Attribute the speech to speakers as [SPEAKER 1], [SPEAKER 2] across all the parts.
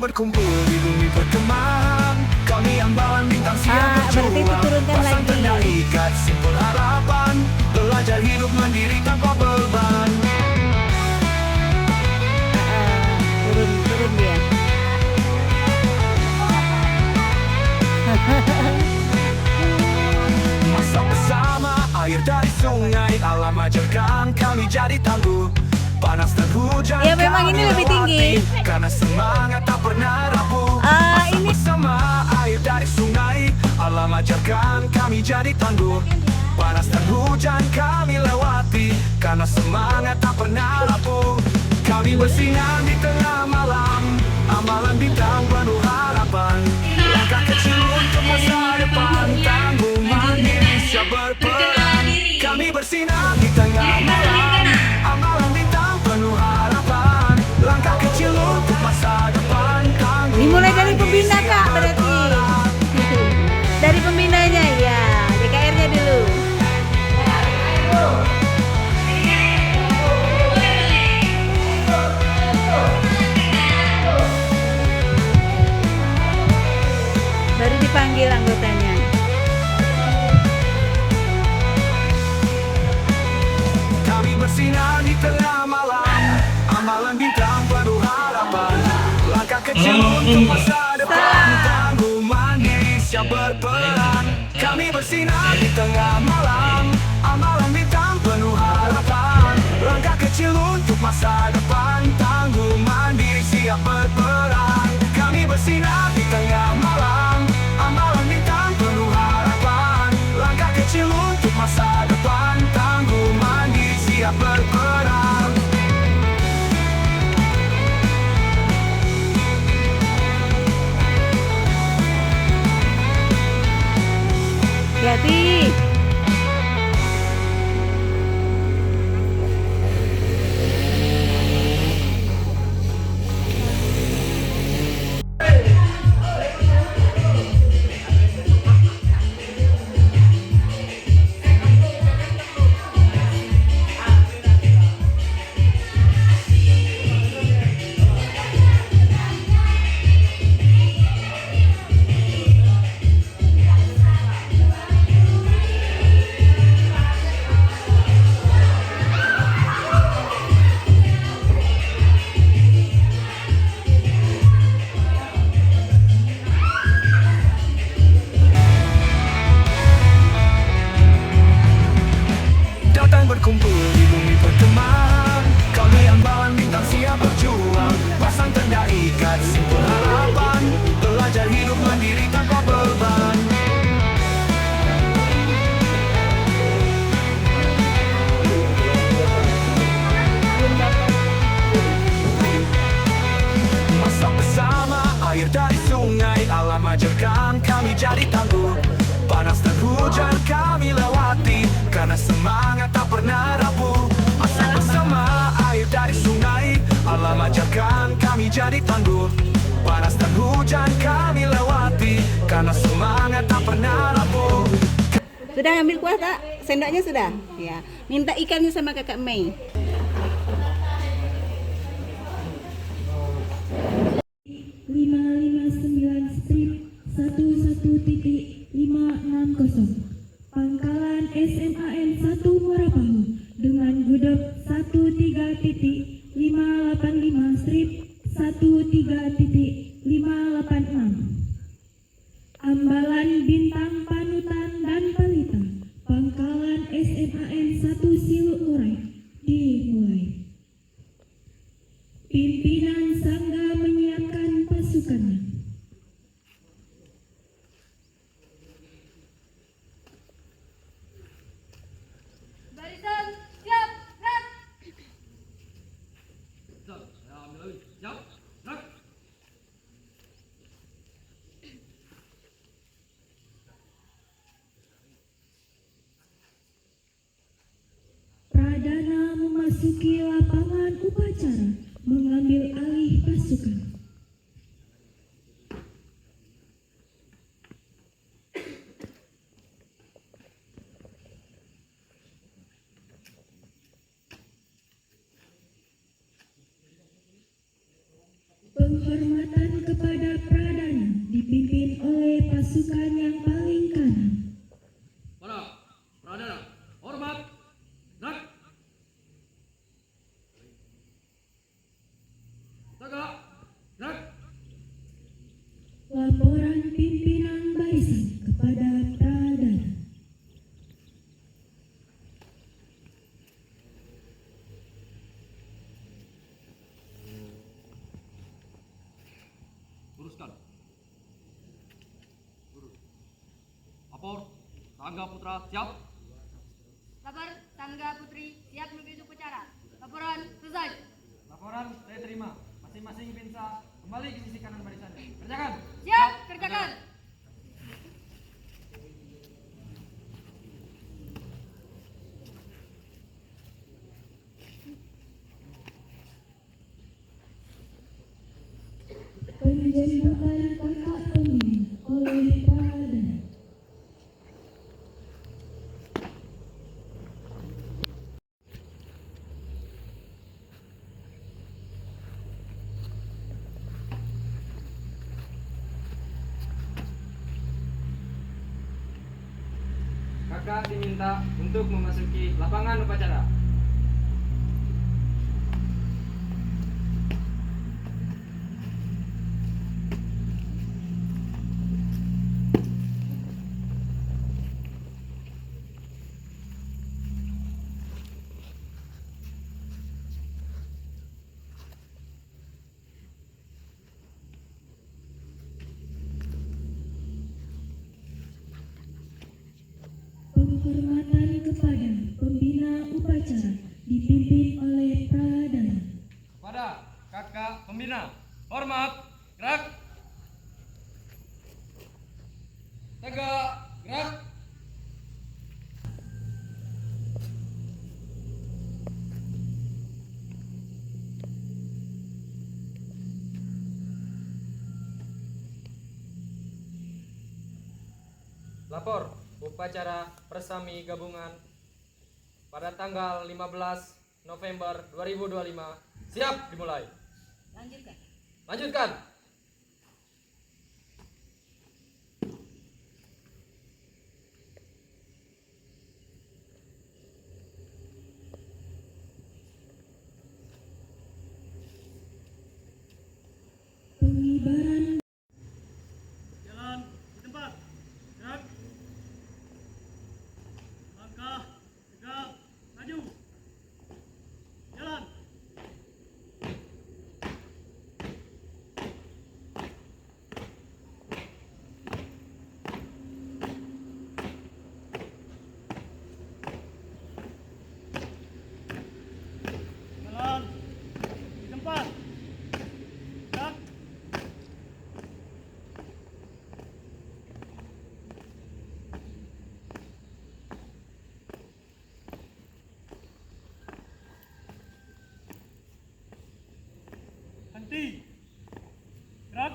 [SPEAKER 1] berkumpul di bumi perkemahan. Kami ambalan bintang siap berjuang. Pasang tanda ikat simbol harapan. Belajar hidup mandiri tanpa beban.
[SPEAKER 2] Turun dia.
[SPEAKER 1] Masak bersama air dari sungai. Alam ajarkan kami jadi tangguh. Panas dan hujan
[SPEAKER 2] ya memang ini lebih tinggi
[SPEAKER 1] karena semangat tak pernah rapuh.
[SPEAKER 2] Ini
[SPEAKER 1] bersama air dari sungai. Alam ajarkan kami jadi tangguh. Panas dan hujan kami lewati karena semangat tak pernah rapuh. Kami bersinar di tengah malam. Amalan bintang penuh harapan. Langkah kecil untuk masa depan. Tangguh mandiri siap berperan. Kami bersinar di tengah malam. Amalan bintang penuh harapan. Langkah kecil untuk masa depan. Tangguh
[SPEAKER 2] dimulai dari pembina kak berarti. Dari pembinanya ya, DKR-nya dulu. Baru dipanggil anggotanya.
[SPEAKER 1] Kami bersinar di tengah malam. Amalan bintang penuh harapan. Langkah kecil untuk masa depan. Tangguh mandiri siap berperan. Kami bersinar di tengah malam. Amalan bintang penuh harapan. Langkah kecil untuk masa depan. Tangguh mandiri siap berperan. Kami bersinar di tengah malam. Amalan bintang penuh harapan. Langkah kecil untuk masa depan. Tangguh mandiri siap berperan.
[SPEAKER 2] Hati-hati.
[SPEAKER 1] Berkumpul di bumi perkemahan. Kami ambalan bintang siap berjuang. Pasang tanda ikat simbol harapan. Belajar hidup mandiri tanpa beban. Masak bersama air dari sungai. Alam ajarkan kami jadi tangguh. Panas dan hujan kami lewati karena semangat tak pernah rapuh. Masak bersama air dari sungai. Alam ajarkan kami jadi tangguh. Panas dan hujan kami lewati karena semangat tak pernah rapuh.
[SPEAKER 2] Sudah ambil kuah tak? Sendoknya sudah? Ya. Minta ikannya sama kakak Mei.
[SPEAKER 3] Pangkalan SMAN 1 Murapahu dengan gudeg 13.585/13.586. Ambalan bintang panutan dan pelita Pangkalan SMAN 1 Siluk Murai dimulai. Pimpinan Sangga menyiapkan pasukannya. Pradana memasuki lapangan upacara mengambil alih pasukan. Penghormatan kepada pasukan yang paling kanan.
[SPEAKER 4] Para pradana, hormat, gerak. Tegak, gerak.
[SPEAKER 3] Laporan pimpinan barisan kepada Pradana.
[SPEAKER 4] Luruskan. Lurus. Lapor, Tangga Putra siap.
[SPEAKER 5] Lapor Tangga Putri siap mengikuti upacara. Laporan selesai.
[SPEAKER 6] Laporan saya terima. Masing-masing pinsa kembali ke sisi kanan barisannya. Kerjakan.
[SPEAKER 5] Siap, kerjakan.
[SPEAKER 3] Penjemputan kakak pemimpin oleh Pradana.
[SPEAKER 6] Kakak diminta untuk memasuki lapangan upacara.
[SPEAKER 3] Penghormatan kepada pembina upacara dipimpin oleh Pradana.
[SPEAKER 6] Kepada kakak pembina, hormat, gerak. Tegak, gerak. Lapor upacara Persami Gabungan pada tanggal 15 November 2025 siap dimulai.
[SPEAKER 5] Lanjutkan.
[SPEAKER 6] Lanjutkan.
[SPEAKER 3] Pengibaran
[SPEAKER 4] Jalan di tempat. Gerak. Langkah, tegak, maju. Jalan. Jalan di tempat. Gerak. Henti. Gerak.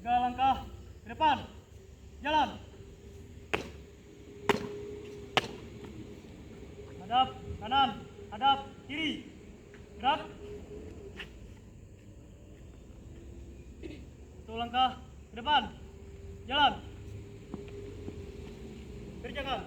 [SPEAKER 4] 3 langkah ke depan. Jalan. Hadap kanan, hadap kiri. Gerak. 1 langkah ke depan. Jalan. Berjaga.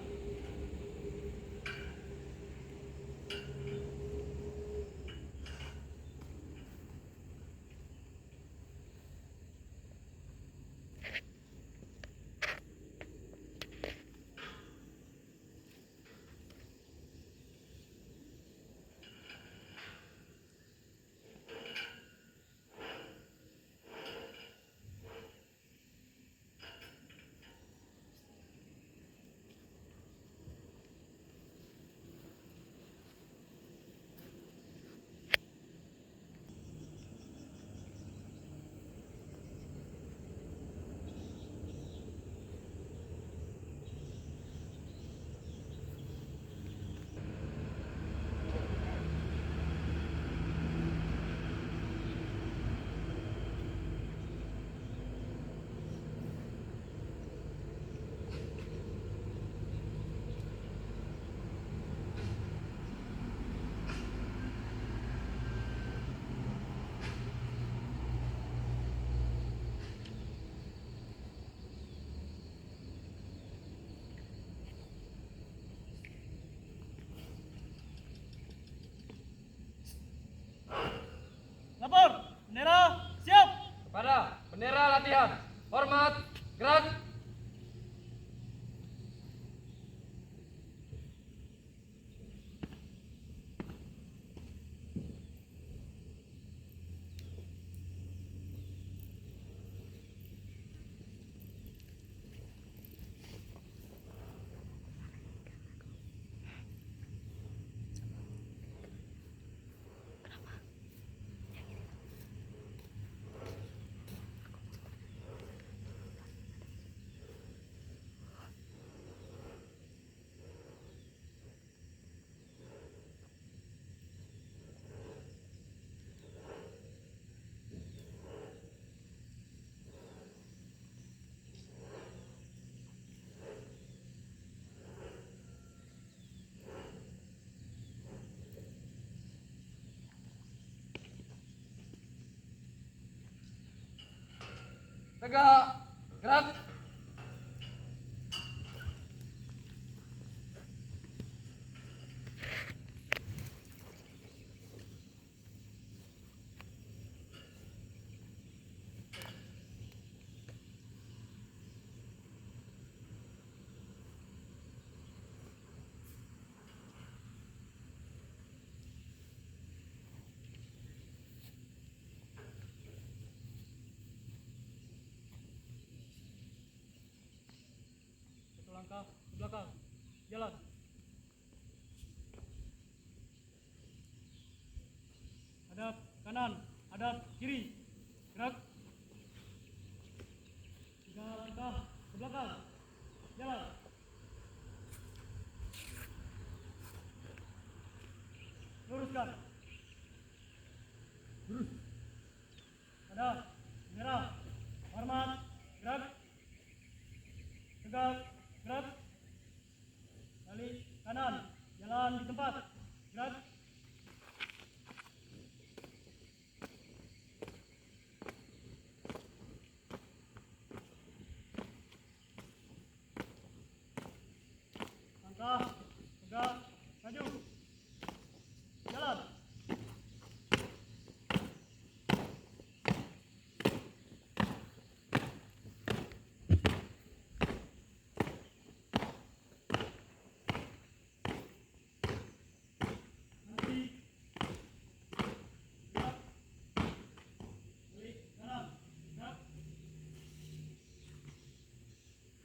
[SPEAKER 6] latihan. Hormat, gerak. Tegak, gerak. Satu langkah ke belakang. Jalan. Hadap kanan, hadap kiri. Gerak. 3 langkah ke belakang. Jalan. Luruskan. Lurus. Hadap, merah. Hormat. Gerak. Tegak. Gerak. Balik kanan. Jalan di tempat. Gerak. Langkah. Tegak. Maju. Jalan.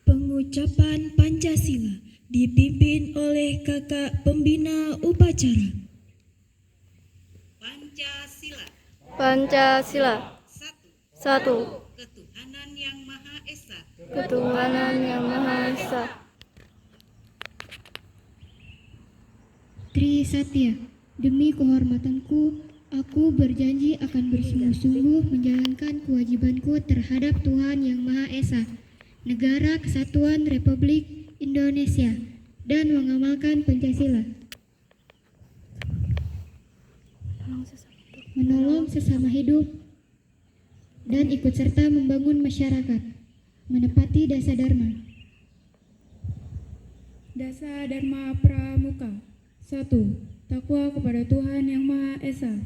[SPEAKER 3] Pengucapan Pancasila dipimpin oleh Kakak Pembina Upacara.
[SPEAKER 7] Pancasila,
[SPEAKER 5] Pancasila. Satu.
[SPEAKER 7] Ketuhanan Yang Maha Esa.
[SPEAKER 5] Ketuhanan Yang Maha Esa.
[SPEAKER 3] Trisatya, demi kehormatanku, aku berjanji akan bersungguh-sungguh menjalankan kewajibanku terhadap Tuhan Yang Maha Esa, Negara Kesatuan Republik Indonesia, dan mengamalkan Pancasila. Menolong sesama hidup dan ikut serta membangun masyarakat. Menepati Dasa Dharma.
[SPEAKER 8] Dasa Dharma Pramuka. 1. Takwa kepada Tuhan Yang Maha Esa.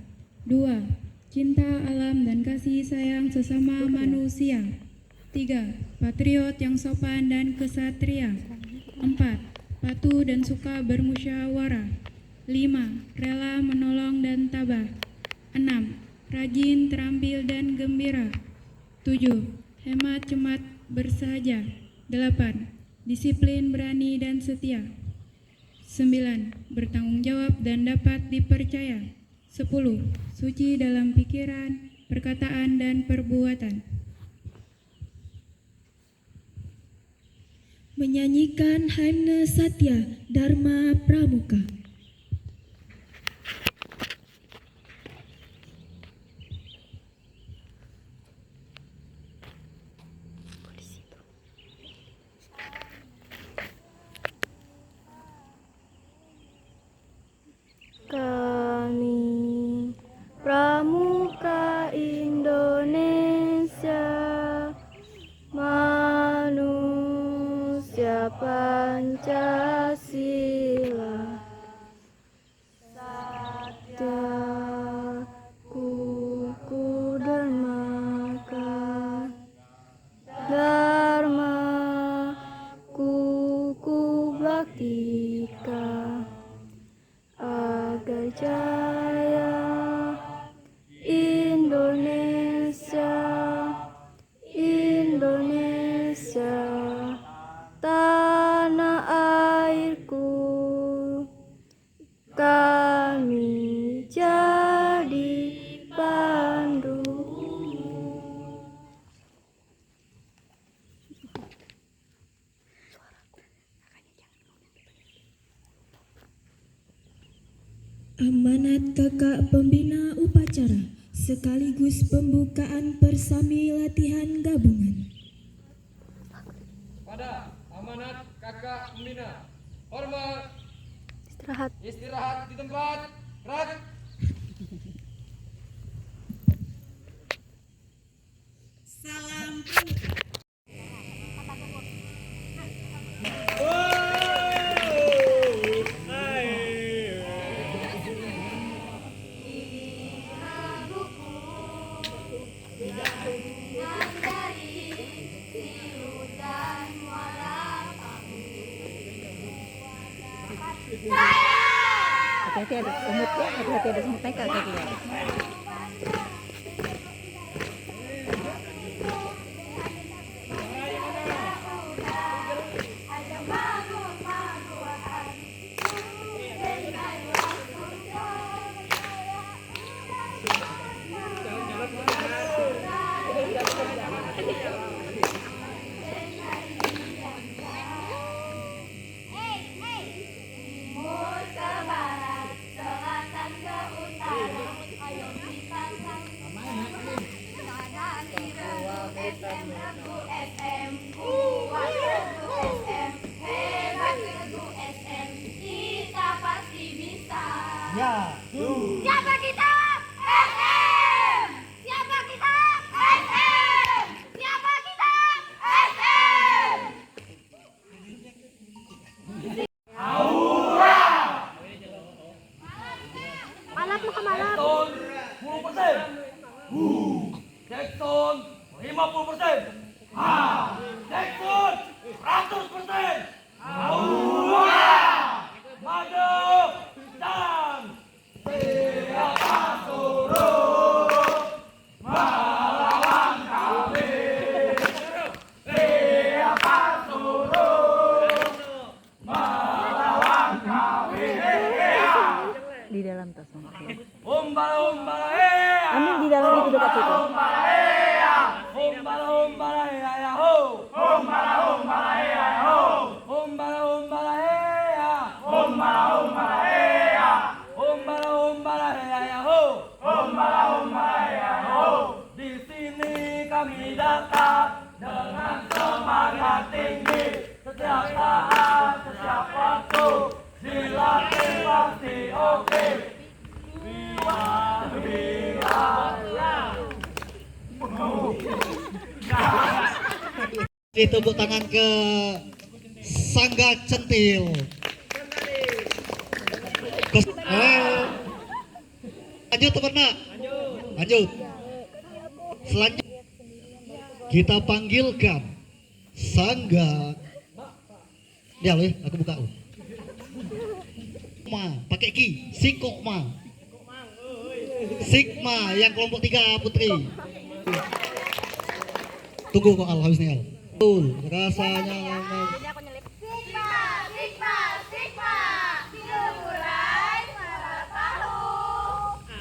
[SPEAKER 8] 2. Cinta alam dan kasih sayang sesama manusia. 3. Patriot yang sopan dan kesatria. 4. Patuh dan suka bermusyawarah. 5. Rela menolong dan tabah. 6. Rajin, terampil, dan gembira. 7. Hemat, cemat, bersahaja. 8. Disiplin, berani, dan setia. 9. Bertanggung jawab dan dapat dipercaya. 10. Suci dalam pikiran, perkataan, dan perbuatan.
[SPEAKER 3] Menyanyikan himne Satya Dharma Pramuka.
[SPEAKER 5] Kami Pramuka Indonesia, manusia Pancasila, Satya Kuku Dharmaka,
[SPEAKER 8] Amanat Kakak Pembina Upacara sekaligus pembukaan persami latihan gabungan.
[SPEAKER 4] Pada amanat kakak pembina. Hormat.
[SPEAKER 2] Istirahat.
[SPEAKER 4] Istirahat di tempat. Gerak.
[SPEAKER 7] Salam
[SPEAKER 2] Hati-hati ada semut ya, hati-hati ada semut naik kaki ya.
[SPEAKER 5] Siapa kita? SM! Siapa kita? SM! Siapa kita? SM! Malap mo ka malap.
[SPEAKER 6] Jackson 10%. Jackson 50%. Jackson 100%. Maju dan siapa suruh melawan kami? Siapa suruh melawan kami?
[SPEAKER 2] Di dalam tas.
[SPEAKER 6] Umbala umbala hea.
[SPEAKER 2] Amin di dalam itu dekat situ.
[SPEAKER 6] Umbala hea. Umbala umbala hea ya ho. Umbala umbala hea ya ho. Umbala umbala hea. Umbala umbala hea. Umbala umbala hea ya ho. Umbala umbala hea ya ho. Di sini kami datang dengan semangat tinggi. Setiap saat, setiap waktu dilatih pasti oke.
[SPEAKER 9] Tepuk tangan ke Sangga Centil. Lanjut teman-teman. Lanjut. Selanjutnya kita panggilkan Sangga. Ya loh, aku buka. Ma, pakai ki, Sikokma. Sigma yang kelompok 3 Putri. Tunggu kok Al habis nih Al. Betul, rasanya lama.
[SPEAKER 5] Sigma, Sigma, Sigma. Silumurai tahu.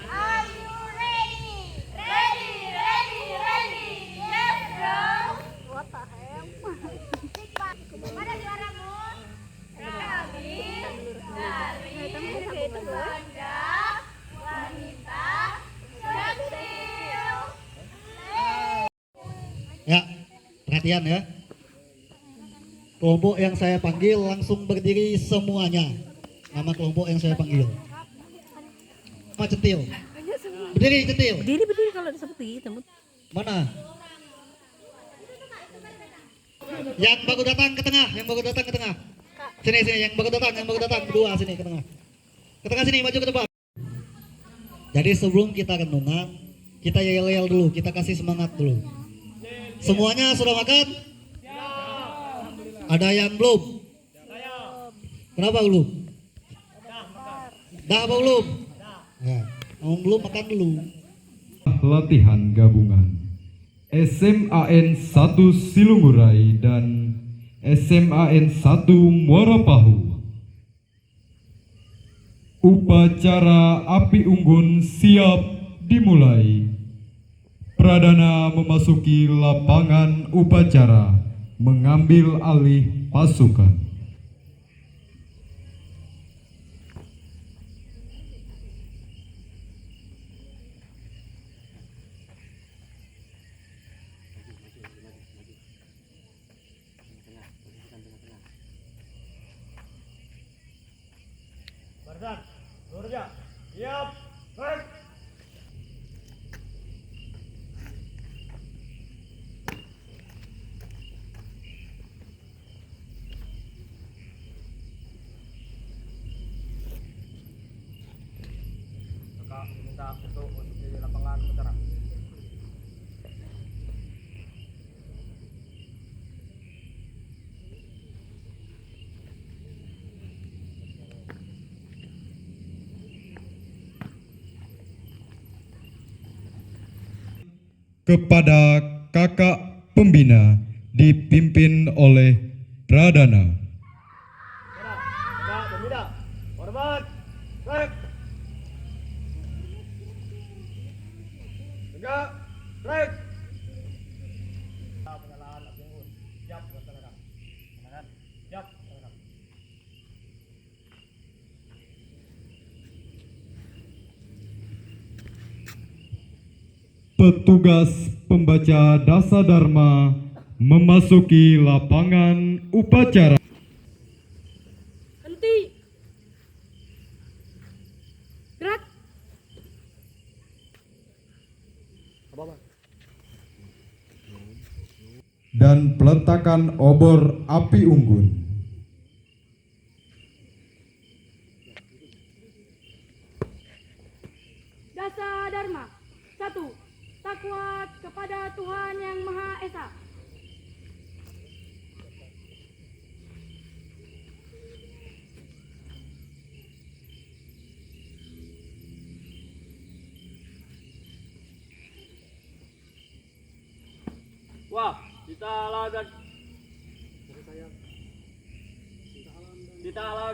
[SPEAKER 5] Are you ready? Ready, ready, ready. Yes, bro. What the hell? Sigma, mana suaramu? Kami dari bangga wanita Centil.
[SPEAKER 9] Ya, perhatian ya. Kelompok yang saya panggil langsung berdiri semuanya. Nama kelompok yang saya panggil. Nama Centil. Berdiri Centil.
[SPEAKER 2] Berdiri kalau seperti itu.
[SPEAKER 9] Mana? Yang baru datang ke tengah, yang baru datang ke tengah. Sini, yang baru datang berdua sini ke tengah. Ke tengah sini, maju ke depan. Jadi sebelum kita renungan, kita yel-yel dulu, kita kasih semangat dulu. Semuanya sudah makan? Ada yang belum? Kenapa belum? Dah apa belum? Ya, yang belum makan dulu.
[SPEAKER 10] Latihan gabungan SMAN 1 Silumurai dan SMAN 1 Muara Pahu. Upacara api unggun siap dimulai. Pradana memasuki lapangan upacara mengambil alih pasukan.
[SPEAKER 6] Barisan, lurusnya. Siap, gerak.
[SPEAKER 4] Kakak minta untuk di lapangan upacara.
[SPEAKER 10] Kepada kakak pembina dipimpin oleh Pradana.
[SPEAKER 6] Kakak pembina, hormat, gerak. Tegak, gerak. Penyalaan api unggun. Siap, laksanakan. Laksanakan. Siap, laksanakan.
[SPEAKER 10] Petugas pembaca dasa dharma memasuki lapangan upacara.
[SPEAKER 5] Henti. Gerak.
[SPEAKER 10] Dan peletakan obor api unggun.
[SPEAKER 5] Dasa Dharma. 1. Takwa kepada Tuhan Yang Maha Esa.
[SPEAKER 4] Wah, kita alam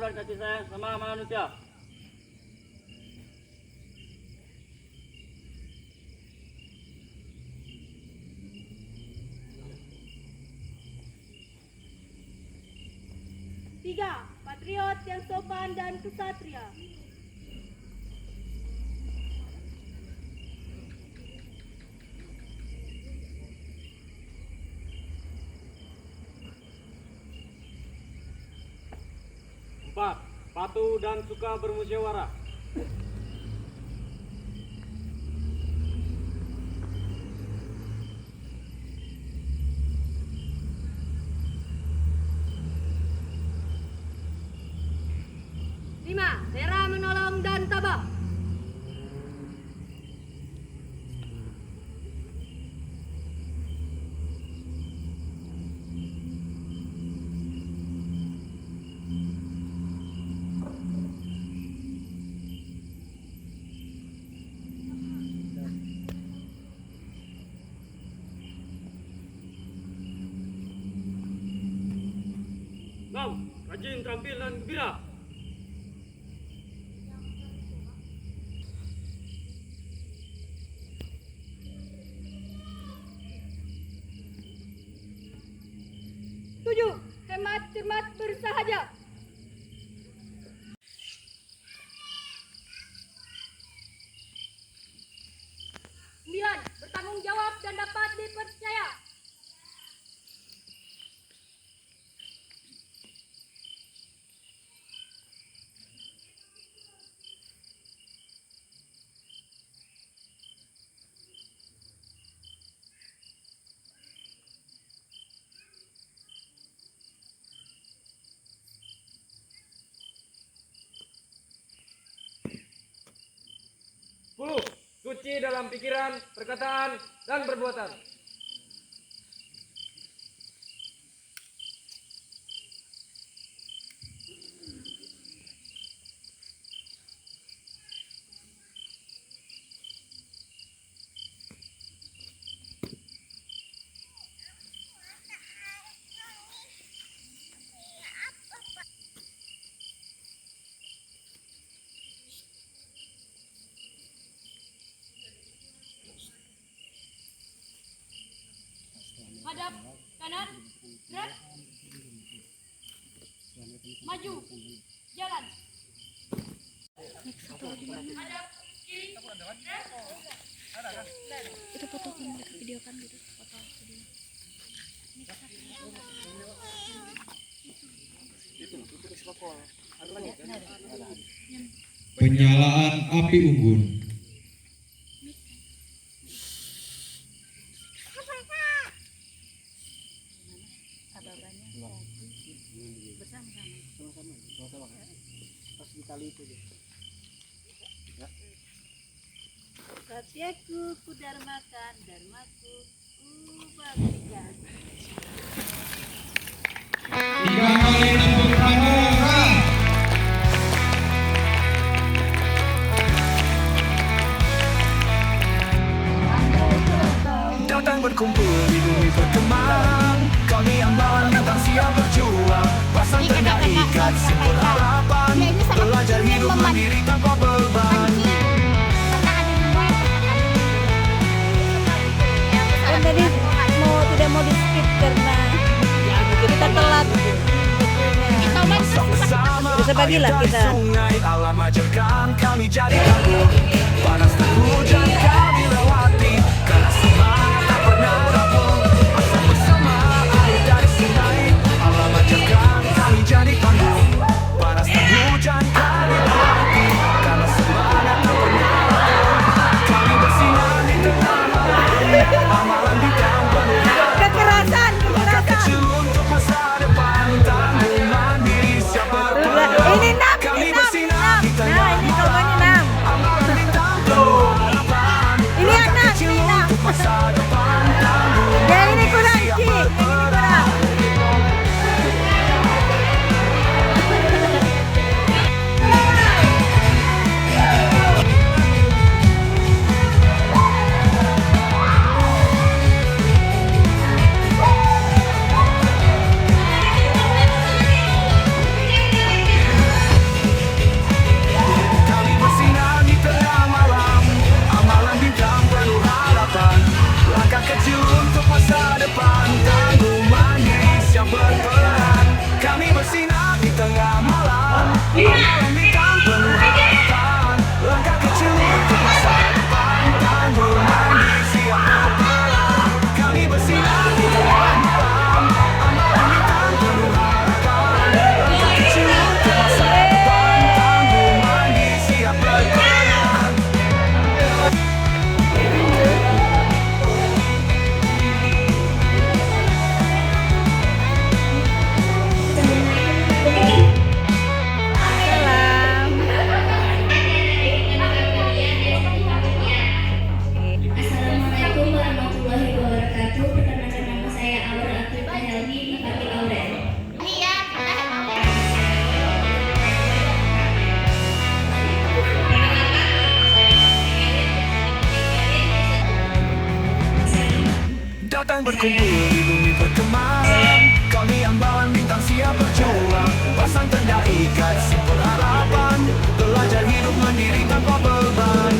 [SPEAKER 4] dan kasih sayang sama manusia.
[SPEAKER 5] Tiga, patriot yang sopan dan ksatria.
[SPEAKER 4] Empat, patuh dan suka bermusyawarah.
[SPEAKER 5] Lima, rela menolong dan tabah.
[SPEAKER 4] Enam, rajin, terampil dan gembira.
[SPEAKER 5] Tujuh, hemat, cermat, bersahaja. Sembilan, bertanggung jawab dan dapat dipercaya.
[SPEAKER 4] Sepuluh, suci dalam pikiran, perkataan, dan perbuatan.
[SPEAKER 5] Hadap kanan, gerak. Maju, jalan. Hadap kiri, gerak.
[SPEAKER 2] Itu foto mereka video kan gitu, foto video. Itu
[SPEAKER 10] penyalaan api unggun.
[SPEAKER 2] Satyaku ku dharmakan, dharmaku ku baktikan.
[SPEAKER 10] 3 kali tepuk tangan.
[SPEAKER 1] Datang berkumpul di bumi berkembang. Kami ambalan tentang siap berjuang. Pasang tanda ikat simpul harapan. Belajar hidup mandiri tanpa beban.
[SPEAKER 2] Kan tadi tidak mau di skip karena kita telat. Bisa bagilah kita.
[SPEAKER 1] Sungai alam ajarkan kami jadi tangguh. Panas dan hujan kami lewati. Karena semangat tak pernah rapuh. Asal bersama air dari sungai alam ajarkan kami jadi tangguh. Panas dan hujan kami lewati. Karena semangat tak pernah rapuh. Kami bersinar di tengah malam. Amalan bintang penuh
[SPEAKER 2] Kekerasan.
[SPEAKER 1] kecil untuk masa depan. Tangguh mandiri siap berperan.
[SPEAKER 2] Ini 6,
[SPEAKER 1] Kami
[SPEAKER 2] ini 6,
[SPEAKER 1] bersinar di
[SPEAKER 2] 6.
[SPEAKER 1] tengah
[SPEAKER 2] Nah, ini jawabannya 6.
[SPEAKER 1] amalan bintang penuh harapan.
[SPEAKER 2] Ini yang
[SPEAKER 1] Langkah
[SPEAKER 2] 6,
[SPEAKER 1] kecil
[SPEAKER 2] ini 6.
[SPEAKER 1] untuk masa depan. Tangguh
[SPEAKER 2] Yang ini kurang,
[SPEAKER 1] siap
[SPEAKER 2] Ci. Yang ini
[SPEAKER 1] berperan.
[SPEAKER 2] kurang.
[SPEAKER 1] Kami bersinar di tengah malam. Amalan bintang penuh harapan. Langkah kecil untuk masa depan. Tangguh mandiri siap berperan. Kami bersinar di tengah malam. Amalan bintang penuh harapan. Langkah kecil untuk masa depan. Tangguh mandiri siap berperan. Kami bersinar di tengah malam. Amalan bintang penuh harapan. Langkah kecil untuk masa depan. Tangguh mandiri siap berperan.
[SPEAKER 2] Salam.
[SPEAKER 3] Assalamualaikum warahmatullahi wabarakatuh. Perkenalkan nama saya Aura Afifa Helmi Bupati Lauren.
[SPEAKER 1] Datang berkumpul di bumi berkembang. Kami ambalan bintang siap berjuang. Pasang tanda ikat simpul harapan. Belajar hidup mandiri tanpa beban.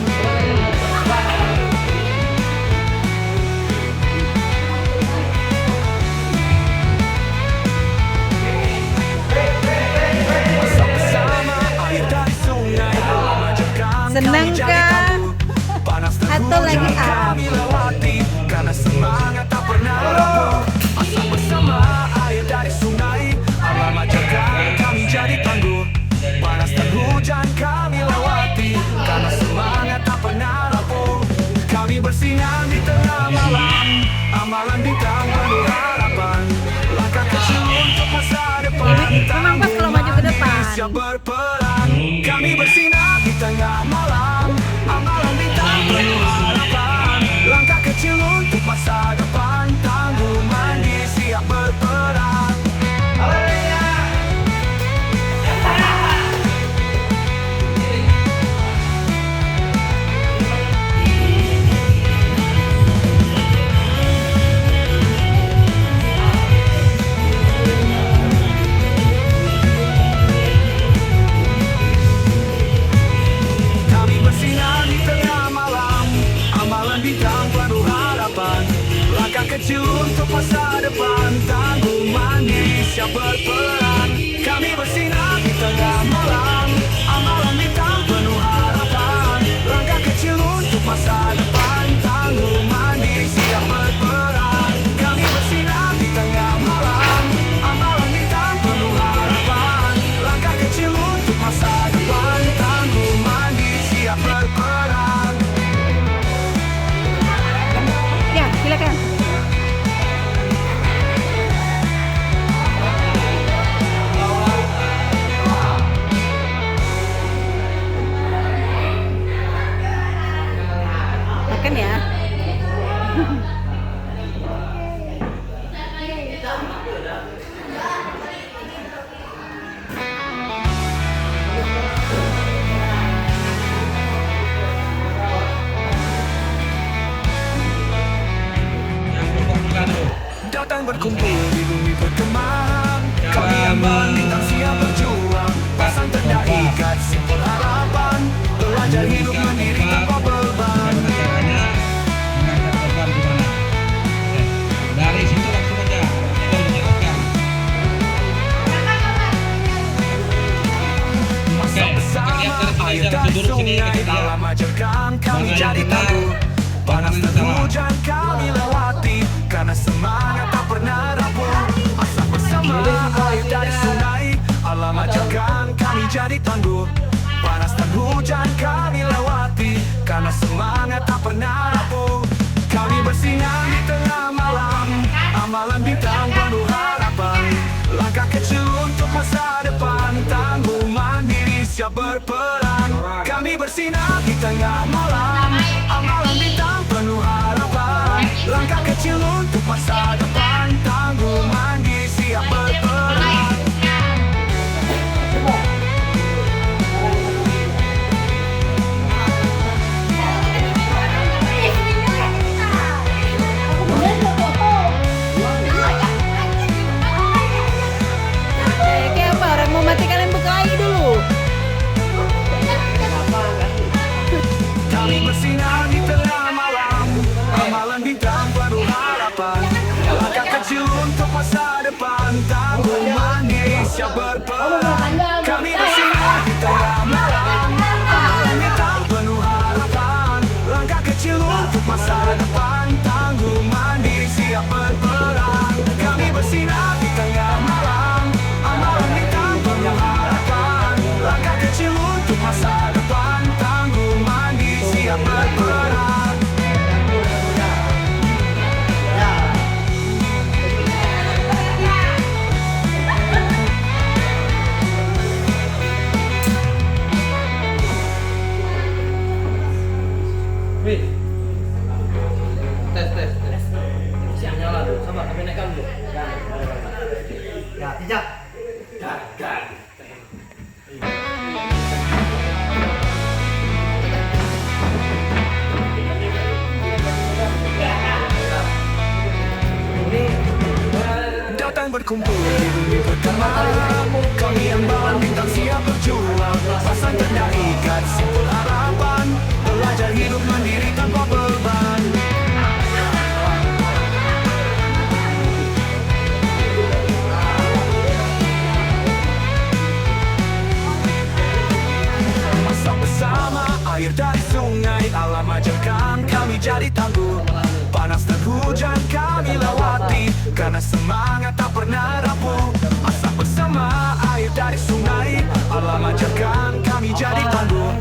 [SPEAKER 1] Bersama air dari sungai alam ajarkan
[SPEAKER 2] Senang
[SPEAKER 1] kami jadi
[SPEAKER 2] kah?
[SPEAKER 1] tangguh. Panas dan
[SPEAKER 2] Atau lagi
[SPEAKER 1] hujan
[SPEAKER 2] up?
[SPEAKER 1] kami lewati. Karena semangat tak pernah rapuh. Asal bersama air dari sungai alam ajarkan kami jadi tangguh. Panas dan hujan kami lewati. Karena semangat tak pernah rapuh. Kami bersinar di tengah malam. Amalan bintang penuh harapan. Langkah kecil untuk masa depan.
[SPEAKER 2] Memang pas kalau maju ke depan.
[SPEAKER 1] Siap berperan. Kami bersinar di tengah malam. Amalan bintang penuh harapan. Langkah kecil untuk masa depan. Tangguh mandiri siap berperan. ambang bintang siap berjuang, pasang tanda ikat simpul harapan, belajar hidup mandiri tanpa beban.
[SPEAKER 10] Caranya mengangkat korban gimana? Dari situ langsung aja kita menjelaskan.
[SPEAKER 1] Masa bersama air dari sungai, alam ajarkan kami jadi tangguh. Panas dan hujan kami lewati, karena semangat tak pernah rapuh. Asa bersama air dari sungai, alam ajarkan kami jadi tangguh. Panas dan hujan kami lewati, karena semangat tak pernah rapuh. Kami bersinar di tengah malam, amalan bintang penuh harapan. Langkah kecil untuk masa depan, tangguh mandiri siap berperan. Kami bersinar di tengah malam, amalan bintang penuh harapan. Langkah kecil untuk masa depan, tangguh mandiri siap berperan.
[SPEAKER 2] Kayak apa? Orang mau mati kalian buka lagi dulu.
[SPEAKER 1] Kami bersinar di tengah malam, amalan bintang penuh harapan. Langkah kecil untuk masa depan, tangguh mandiri siap berperan. Kami bersinar di tengah malam, amalan bintang penuh harapan. Langkah kecil untuk masa depan, tangguh mandiri siap berperan. Kami bersinar di tengah malam, amalan bintang penuh harapan. Langkah kecil untuk masa depan, tangguh mandiri siap berperan.
[SPEAKER 4] Wih. Tes. Siap nyala tuh. Sabar, kami naikkan dulu.
[SPEAKER 6] Ya, tidak.
[SPEAKER 1] Datang berkumpul di bumi pertama, kami yang bawa bintang siap berjuang, pasang tanda ikat simpul harapan, belajar hidup mandiri tanpa beban. Masa bersama air dari sungai, alam ajarkan kami jadi tangguh. Panas dan hujan kami lewati, karena semangat tak pernah rapuh. Asa bersama air dari sungai, alam ajarkan kami jadi tangguh.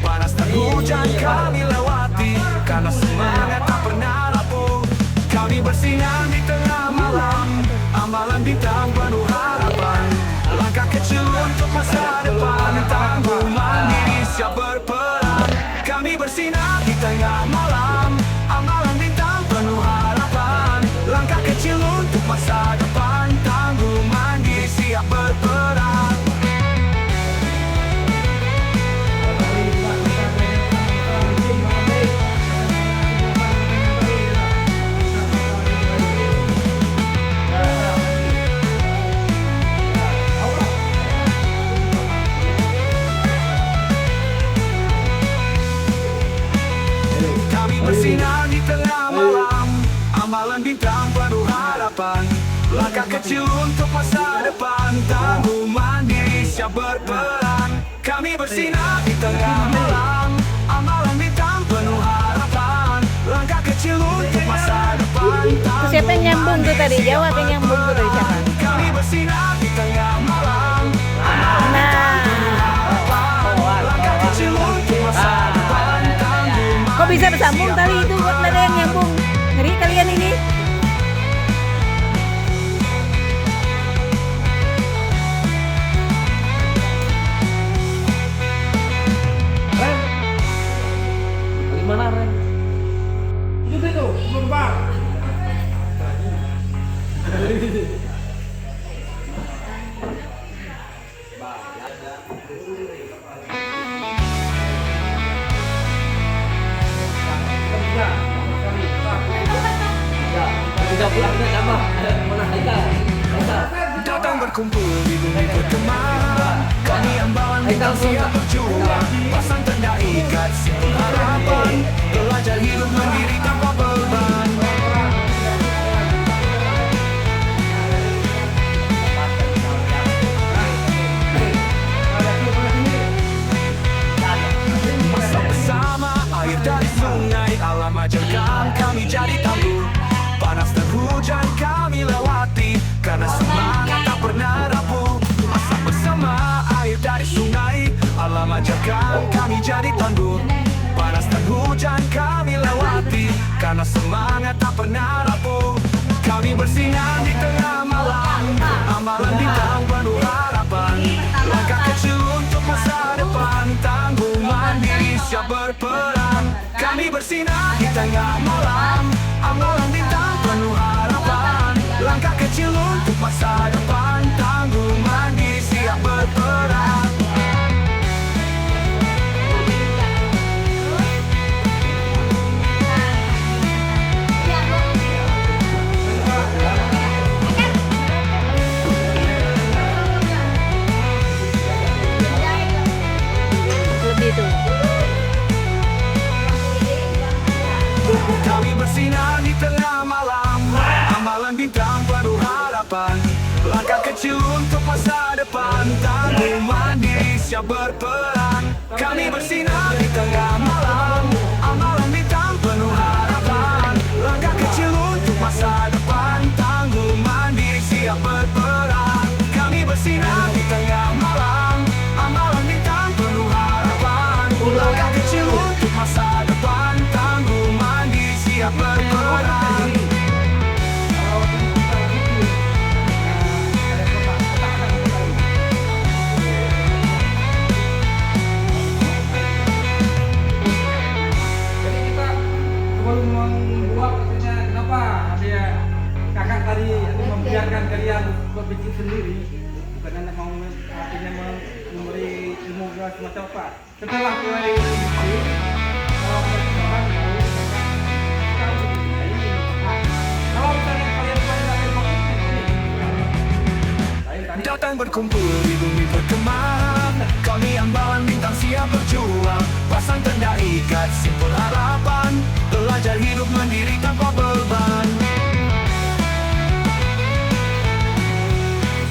[SPEAKER 1] Panas dan hujan kami lewati, karena semangat tak pernah rapuh. Kami bersinar di tengah malam, amalan bintang penuh harapan. Langkah kecil untuk masa depan, tangguh mandiri siap berperan. Kami bersinar di tengah malam, amalan bintang penuh harapan. Langkah kecil untuk masa depan, tangguh mandiri siap berperan. Kami bersinar di tengah malam, amalan bintang penuh harapan. Langkah kecil untuk masa depan, tangguh mandiri siap berperan. Kami bersinar di tengah malam, amalan bintang penuh harapan. Langkah kecil untuk masa depan, tangguh
[SPEAKER 2] Siapa yang nyambung tuh tadi?
[SPEAKER 1] mandiri
[SPEAKER 2] Jawab yang nyambung tuh tadi siapa?
[SPEAKER 1] Kami bersinar di tengah malam, amalan bintang penuh harapan. Langkah kecil untuk masa depan, tangguh
[SPEAKER 2] Kok bisa
[SPEAKER 1] mandiri
[SPEAKER 2] bersambung
[SPEAKER 1] siap
[SPEAKER 2] tali itu? Buat ada yang nyambung. Ngeri kalian ini.
[SPEAKER 4] Ren. Gimana, Ren?
[SPEAKER 6] Itu, Bang. Ya.
[SPEAKER 1] berkumpul di bumi perkemahan. Kami ambalan bintang siap berjuang, pasang tanda ikat simpul harapan, belajar hidup mandiri tanpa beban. Masa bersama air dari sungai, alam ajarkan kami jadi tangguh. Panas dan hujan kami lewati, karena semangat tak pernah rapuh. Masa bersama air dari sungai, alam ajarkan kami jadi tangguh. Panas dan hujan kami lewati, karena semangat tak pernah rapuh. Kami bersinar di tengah malam, amalan bintang penuh harapan. Langkah kecil untuk masa depan, tangguh mandiri siap berperan. Kami bersinar di tengah malam, amalan bintang penuh harapan. Langkah kecil untuk masa depan, tangguh mandiri siap berperan.
[SPEAKER 2] Lebih tuh.
[SPEAKER 1] Kami bersinar di tengah malam, amalan bintang penuh harapan. Langkah kecil untuk masa depan, tangguh mandiri siap berperan. Kami bersinar di tengah malam, amalan bintang penuh harapan. Langkah kecil untuk masa depan, tangguh mandiri siap berperan. Kami bersinar di tengah malam, amalan bintang penuh harapan. Langkah kecil untuk masa depan, tangguh mandiri siap berperan.
[SPEAKER 10] Jadi kita sebelum membuat katanya kenapa dia kakak tadi membiarkan kalian berpikir sendiri, bukan hanya mau artinya memberi ilmu semacam apa. Setelah mulai diskusi, kalau orang mau kalau misalnya kalian lagi
[SPEAKER 1] Datang berkumpul di bumi perkemahan, kami ambalan bintang siap berjuang. Pasang tanda ikat simpul harapan, belajar hidup mandiri tanpa beban.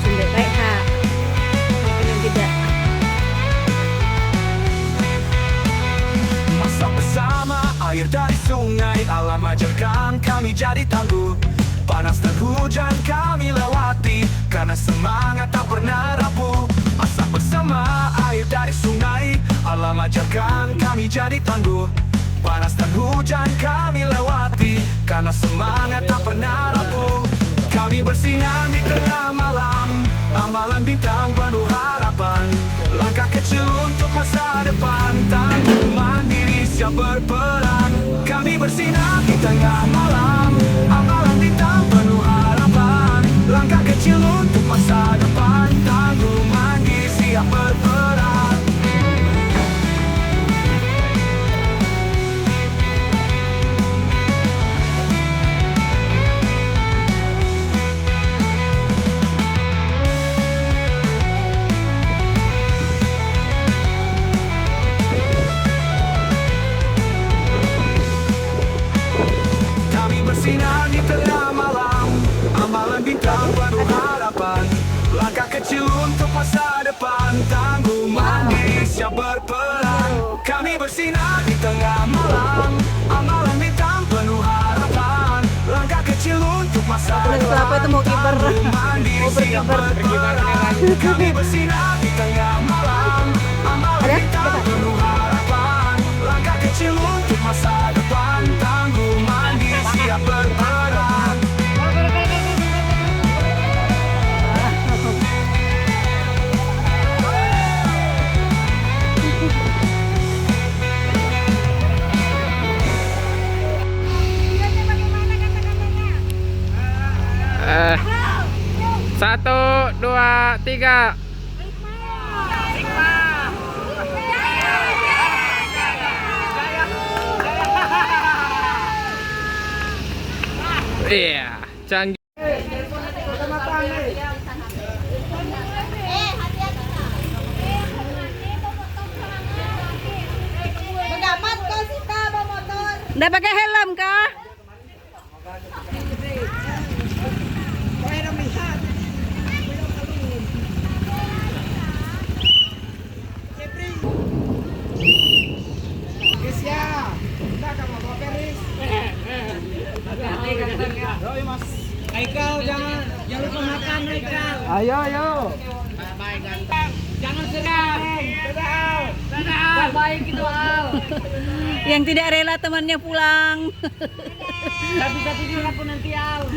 [SPEAKER 2] Sudah baik kak. Yang tidak.
[SPEAKER 1] Masa bersama air dari sungai, alam ajarkan kami jadi tangguh. Panas dan hujan kami lewati, karena semangat tak pernah rapuh. Masa bersama air dari sungai, alam ajarkan kami jadi tangguh. Panas dan hujan kami lewati, karena semangat tak pernah rapuh. Kami bersinar di tengah malam, amalan bintang penuh harapan. Langkah kecil untuk masa depan, tangguh mandiri siap berperan. Kami bersinar di tengah malam, amalan bintang penuh harapan. Langkah kecil untuk masa depan, tangguh mandiri siap berperan. Kami bersinar di tengah malam, amalan bintang penuh harapan. Langkah kecil untuk masa depan, tangguh mandiri siap berperan. Kami bersinar di tengah malam, amalan bintang penuh harapan. Langkah kecil untuk masa
[SPEAKER 2] Setelah apa itu mau kiper?
[SPEAKER 1] tangguh mandiri siap berperan. Kami bersinar di tengah malam, amalan bintang penuh harapan. Langkah kecil untuk masa depan, tangguh mandiri siap berperan.
[SPEAKER 6] Satu, dua, tiga. Iya, canggih.
[SPEAKER 2] Udah pakai helm kah?
[SPEAKER 6] Haikal jangan lupa makan Haikal.
[SPEAKER 10] Ayo, ayo.
[SPEAKER 6] Jangan sedang. Dadah. Baik gitu Al.
[SPEAKER 2] Yang tidak rela temannya pulang.
[SPEAKER 6] Gak bisa tidur aku nanti Al.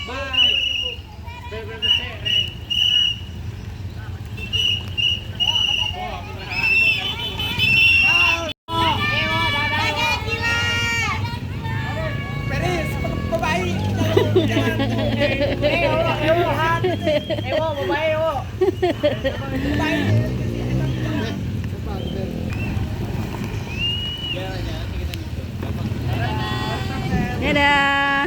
[SPEAKER 6] Bye.
[SPEAKER 2] Dadah.